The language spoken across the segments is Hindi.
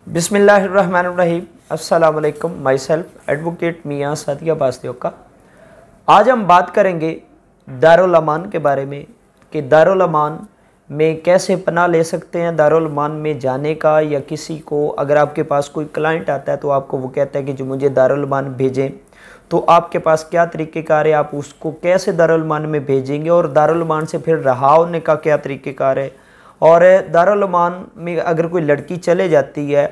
बिस्मिल्लाहिर्रहमानिर्रहीम। अस्सलाम वालेकुम। माई सेल्फ एडवोकेट मियाँ सादिया बास्तियों का। आज हम बात करेंगे दारुल अमान के बारे में कि दारुल अमान में कैसे पनाह ले सकते हैं। दारुल अमान में जाने का, या किसी को अगर आपके पास कोई क्लाइंट आता है तो आपको वो कहता है कि जो मुझे दारुल अमान भेजें, तो आपके पास क्या तरीक़ेकार है, आप उसको कैसे दारुल अमान में भेजेंगे और दारुल अमान से फिर रहा होने का क्या तरीक़ेकार है। और दारुल अमान में अगर कोई लड़की चले जाती है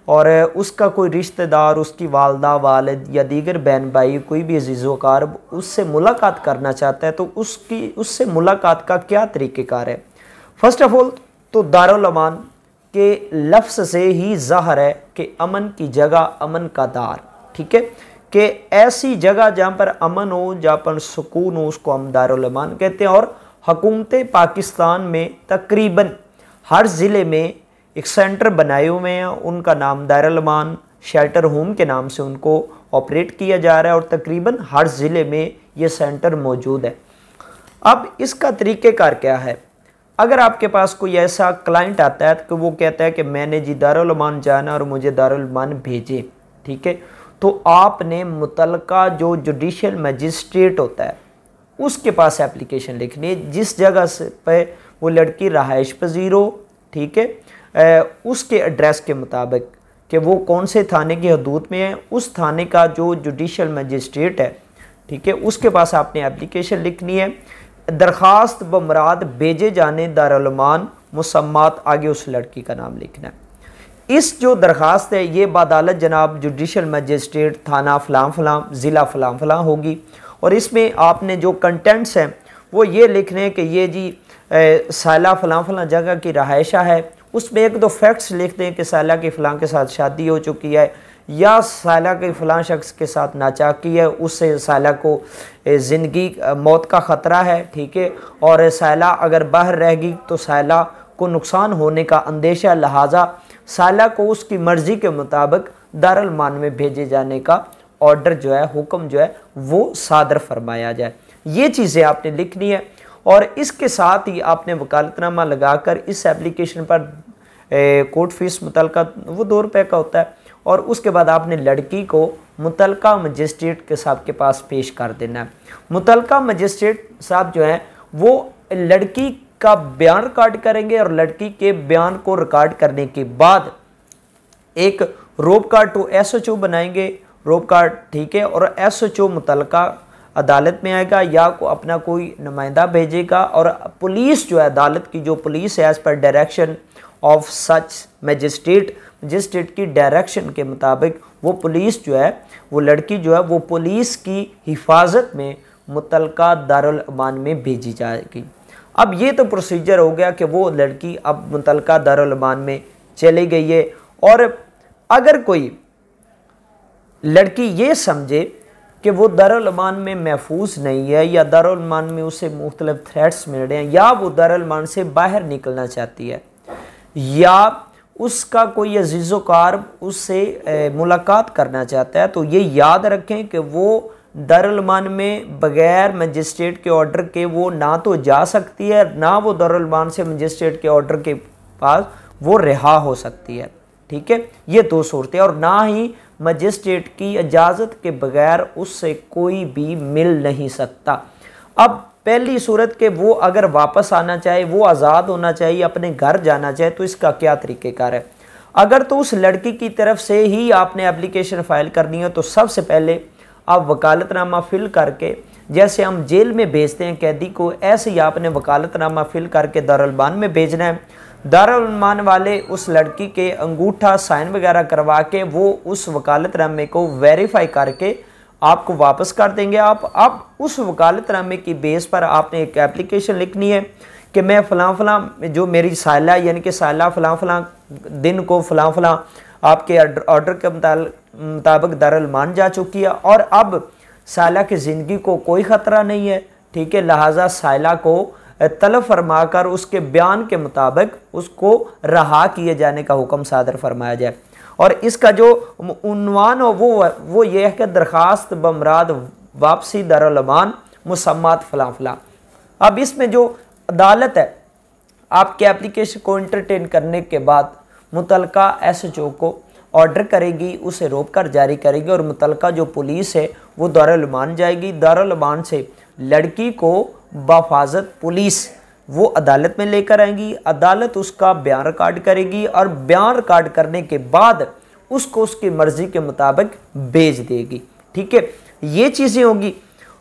और उसका कोई रिश्तेदार, उसकी वालदा, वालिद या दीगर बहन भाई, कोई भी अजीज़ व क़रीब उससे मुलाकात करना चाहता है, तो उससे मुलाकात का क्या तरीक़ेकार है। फ़र्स्ट ऑफ़ ऑल तो दारुल अमान के लफ्ज़ से ही ज़ाहिर है कि अमन की जगह, अमन का दार, ठीक है, कि ऐसी जगह जहाँ पर अमन हो, जहाँ पर सुकून हो, उसको हम दारुल अमान कहते हैं। और हुकूमत पाकिस्तान में तकरीबन हर ज़िले में एक सेंटर बनाए हुए हैं, उनका नाम दारुल अमान शेल्टर होम के नाम से उनको ऑपरेट किया जा रहा है और तकरीबन हर ज़िले में ये सेंटर मौजूद है। अब इसका तरीक़ेकार क्या है। अगर आपके पास कोई ऐसा क्लाइंट आता है कि वो कहता है कि मैंने जी दारुल अमान जाना और मुझे दारुल अमान भेजे, ठीक है, तो आपने मुतलका जो जुडिशल मजिस्ट्रेट होता है उसके पास एप्लीकेशन लिखनी है, जिस जगह से पे वो लड़की रहाइश पजीर हो, ठीक है, उसके एड्रेस के मुताबिक कि वो कौन से थाने की हदूद में है, उस थाने का जो जुडिशल मजिस्ट्रेट है, ठीक है, उसके पास आपने एप्लीकेशन लिखनी है। दरख्वास्त बमराद भेजे जाने दारुल अमान मुसम्मात, आगे उस लड़की का नाम लिखना है। इस जो दरख्वास्त है ये बादालत जनाब जुडिशल मजिस्ट्रेट थाना फ़लाँ फ़लाँ ज़िला फ़लाँ फ़लाँ होगी। और इसमें आपने जो कंटेंट्स हैं वो ये लिखने हैं कि ये जी साला फ़लाँ फ़लाँ जगह की रहायशा है। उसमें एक दो फैक्ट्स लिख दें कि साला की फ़लाँ के साथ शादी हो चुकी है, या साला के फ़लाँ शख्स के साथ नाचाकी है, उससे साला को ज़िंदगी मौत का ख़तरा है, ठीक है, और साला अगर बाहर रहेगी तो साला को नुकसान होने का अंदेशा, लिहाजा साला को उसकी मर्ज़ी के मुताबिक दारुल अमान में भेजे जाने का ऑर्डर जो है, हुक्म जो है वो सादर फरमाया जाए। ये चीज़ें आपने लिखनी है। और इसके साथ ही आपने वकालतनामा लगाकर इस एप्लीकेशन पर कोर्ट फीस मुतलका वो 2 रुपये का होता है, और उसके बाद आपने लड़की को मुतलका मजिस्ट्रेट के साहब के पास पेश कर देना है। मुतलका मजिस्ट्रेट साहब जो है वो लड़की का बयान रिकॉर्ड करेंगे, और लड़की के बयान को रिकॉर्ड करने के बाद एक रोप कार्ड टू SHO बनाएंगे, रोप कार्ड, ठीक है, और SHO मुतलका अदालत में आएगा या को अपना कोई नुमाइंदा भेजेगा, और पुलिस जो है, अदालत की जो पुलिस है, as per direction of such magistrate की डायरेक्शन के मुताबिक वो पुलिस जो है, वो लड़की जो है वो पुलिस की हिफाजत में मुतलका दारुल अमान में भेजी जाएगी। अब ये तो प्रोसीजर हो गया कि वो लड़की अब मुतलका दारुल अमान में चली गई है। और अगर कोई लड़की ये समझे कि वो दारुल अमान में महफूज नहीं है, या दारुल अमान में उसे मुख्तलिफ थ्रेट्स मिल रहे हैं, या वो दारुल अमान से बाहर निकलना चाहती है, या उसका कोई अजीज़ व क़रीब उससे मुलाकात करना चाहता है, तो ये याद रखें कि वो दारुल अमान में बग़ैर मजिस्ट्रेट के ऑर्डर के वो ना तो जा सकती है, ना वो दारुल अमान से मजिस्ट्रेट के ऑर्डर के पास वो रिहा हो सकती है, ठीक है। ये 2 सूरतें, और ना ही मजिस्ट्रेट की इजाज़त के बगैर उससे कोई भी मिल नहीं सकता। अब पहली सूरत के वो अगर वापस आना चाहे, वो आज़ाद होना चाहिए, अपने घर जाना चाहे, तो इसका क्या तरीक़ेकार है। अगर तो उस लड़की की तरफ से ही आपने एप्लीकेशन फ़ाइल करनी है, तो सबसे पहले आप वकालतनामा फ़िल करके, जैसे हम जेल में भेजते हैं कैदी को, ऐसे ही आपने वकालतनामा फ़िल करके दारुल अमान में भेजना है। दारुल अमान वाले उस लड़की के अंगूठा साइन वगैरह करवा के वो उस वकालतनामे को वेरीफाई करके आपको वापस कर देंगे। आप उस वकालतनामे की बेस पर आपने एक एप्लीकेशन लिखनी है कि मैं फ़लाँ फ़लाँ जो मेरी साला, यानी कि साला फ़लाँ फ़लाँ दिन को फ़लाँ फ़लाँ आपके ऑर्डर के मुताबिक दारुल अमान जा चुकी है, और अब साला की ज़िंदगी को कोई ख़तरा नहीं है, ठीक है, लिहाजा साला को तलब फरमा कर उसके बयान के मुताबिक उसको रहा किए जाने का हुक्म सादर फरमाया जाए। और इसका जो उन्वान हो वो ये है कि दरख्वास्त बमराद वापसी दारुल अमान मुसम्मात फ़लाँ फ़लाँ। अब इसमें जो अदालत है आपके एप्लीकेशन को इंटरटेन करने के बाद मुतलका SHO को ऑर्डर करेगी, उसे रोक कर जारी करेगी और मुतलका जो पुलिस है वो दारुल अमान जाएगी। दारुल अमान से लड़की को बहिफाजत पुलिस वो अदालत में लेकर आएंगी। अदालत उसका बयान रिकॉर्ड करेगी और बयान रिकॉर्ड करने के बाद उसको उसकी मर्जी के मुताबिक भेज देगी। ठीक है, ये चीज़ें होगी।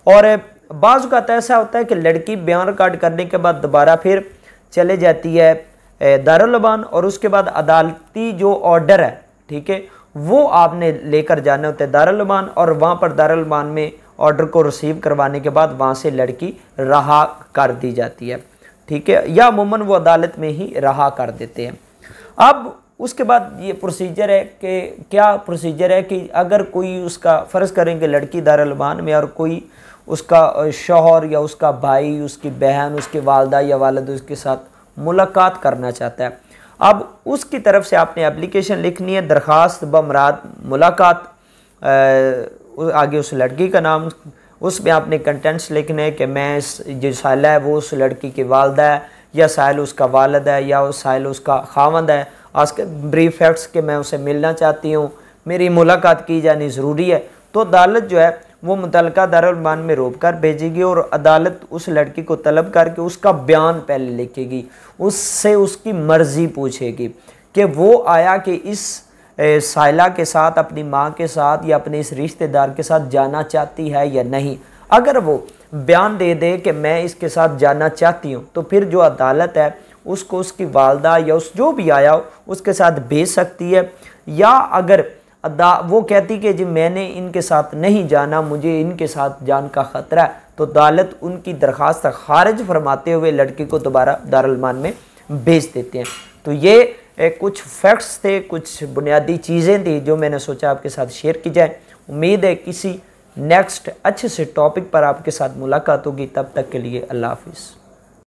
और बाज़ औक़ात ऐसा होता है कि लड़की बयान रिकॉर्ड करने के बाद दोबारा फिर चले जाती है दारुल अमान और उसके बाद अदालती जो ऑर्डर है, ठीक है, वो आपने लेकर जाने होते हैं दारुल अमान और वहाँ पर दारुल अमान में ऑर्डर को रिसीव करवाने के बाद वहाँ से लड़की रहा कर दी जाती है। ठीक है, या अमूमन वो अदालत में ही रहा कर देते हैं। अब उसके बाद ये प्रोसीजर है कि क्या प्रोसीजर है कि अगर कोई उसका फ़र्ज़ करेंगे लड़की दारुल अमान में और कोई उसका शौहर या उसका भाई, उसकी बहन, उसकी वालदा या वालिद उसके साथ मुलाकात करना चाहता है, अब उसकी तरफ से आपने एप्लीकेशन लिखनी है, दरख्वास्त बमराद मुलाकात, आगे उस लड़की का नाम, उसमें आपने कंटेंट्स लिखने हैं कि मैं जो साइला है वो उस लड़की की वालदा है या साइल उसका वालिद है या उस साइल उसका खावंद है। आज के ब्रीफ फैक्ट्स के मैं उसे मिलना चाहती हूँ, मेरी मुलाकात की जानी ज़रूरी है। तो अदालत जो है वो मुतलका दारुल अमान में रोक कर भेजेगी और अदालत उस लड़की को तलब करके उसका बयान पहले लिखेगी, उससे उसकी मर्ज़ी पूछेगी कि वो आया कि इस साइला के साथ, अपनी माँ के साथ या अपने इस रिश्तेदार के साथ जाना चाहती है या नहीं। अगर वो बयान दे दे कि मैं इसके साथ जाना चाहती हूँ तो फिर जो अदालत है उसको उसकी वालदा या उस जो भी आया हो उसके साथ भेज सकती है। या अगर वो कहती कि जी मैंने इनके साथ नहीं जाना, मुझे इनके साथ जान का ख़तरा है, तो अदालत उनकी दरख्वास्त खारिज फरमाते हुए लड़की को दोबारा दारुल अमान में भेज देते हैं। तो ये कुछ फैक्ट्स थे, कुछ बुनियादी चीज़ें थी जो मैंने सोचा आपके साथ शेयर की जाए। उम्मीद है किसी नेक्स्ट अच्छे से टॉपिक पर आपके साथ मुलाकात होगी। तब तक के लिए अल्लाह हाफिज़।